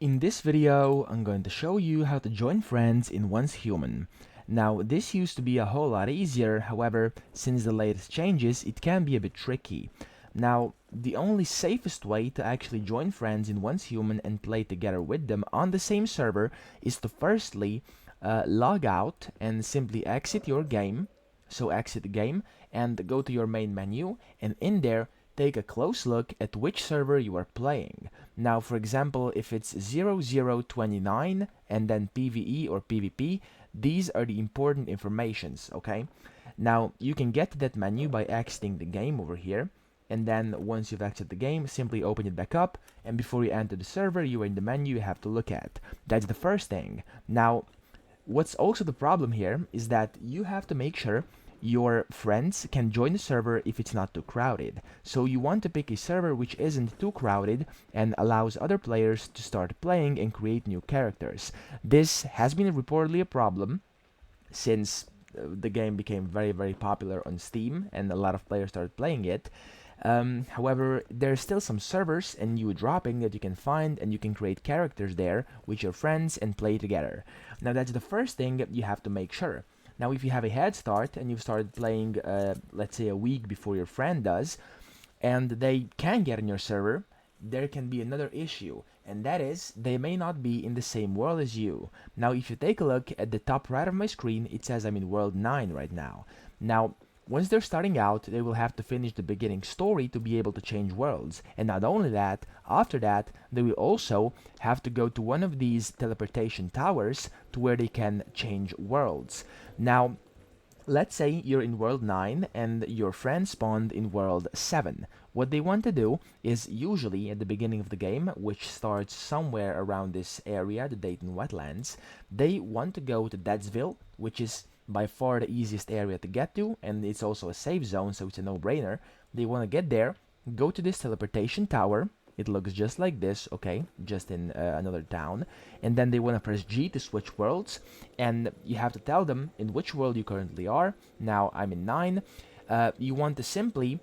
In this video, I'm going to show you how to join friends in Once Human. Now, this used to be a whole lot easier, however, since the latest changes, it can be a bit tricky. Now, the only safest way to actually join friends in Once Human and play together with them on the same server is to firstly log out and simply exit your game. So exit the game and go to your main menu, and in there take a close look at which server you are playing. Now, for example, if it's 0029 and then PvE or PvP, these are the important informations, okay? Now, you can get to that menu by exiting the game over here, and then once you've exited the game, simply open it back up, and before you enter the server, you are in the menu you have to look at. That's the first thing. Now, what's also the problem here is that you have to make sure your friends can join the server if it's not too crowded. So you want to pick a server which isn't too crowded and allows other players to start playing and create new characters. This has been reportedly a problem since the game became very popular on Steam and a lot of players started playing it. However, there's still some servers and new dropping that you can find, and you can create characters there with your friends and play together. Now that's the first thing you have to make sure. Now if you have a head start and you've started playing, let's say a week before your friend does, and they can get on your server, there can be another issue, and that is they may not be in the same world as you. Now if you take a look at the top right of my screen, it says I'm in world 9 right now. Now once they're starting out, they will have to finish the beginning story to be able to change worlds. And not only that, after that, they will also have to go to one of these teleportation towers to where they can change worlds. Now, let's say you're in world 9 and your friend spawned in world 7. What they want to do is usually at the beginning of the game, which starts somewhere around this area, the Dayton Wetlands, they want to go to Deadsville, which is by far the easiest area to get to, and it's also a safe zone, so it's a no-brainer. They want to get there, go to this teleportation tower. It looks just like this, okay, just in another town, and then they want to press G to switch worlds, and you have to tell them in which world you currently are. Now I'm in 9. They want to simply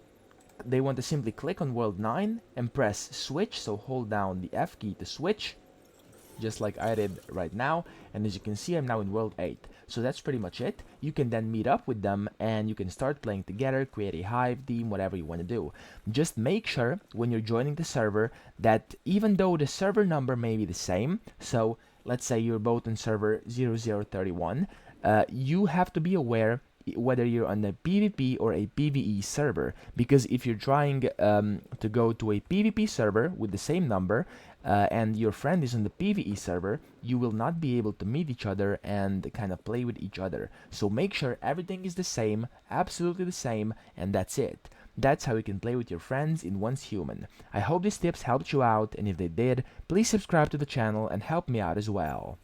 click on world 9 and press switch, so hold down the F key to switch, just like I did right now, and as you can see, I'm now in world 8. So that's pretty much it. You can then meet up with them and you can start playing together, create a hive team, whatever you want to do. Just make sure when you're joining the server that even though the server number may be the same, so let's say you're both on server 0031, you have to be aware whether you're on a PvP or a PvE server, because if you're trying to go to a PvP server with the same number and your friend is on the PvE server, you will not be able to meet each other and kind of play with each other. So make sure everything is the same, absolutely the same, and that's it. That's how you can play with your friends in Once Human. I hope these tips helped you out, and if they did, please subscribe to the channel and help me out as well.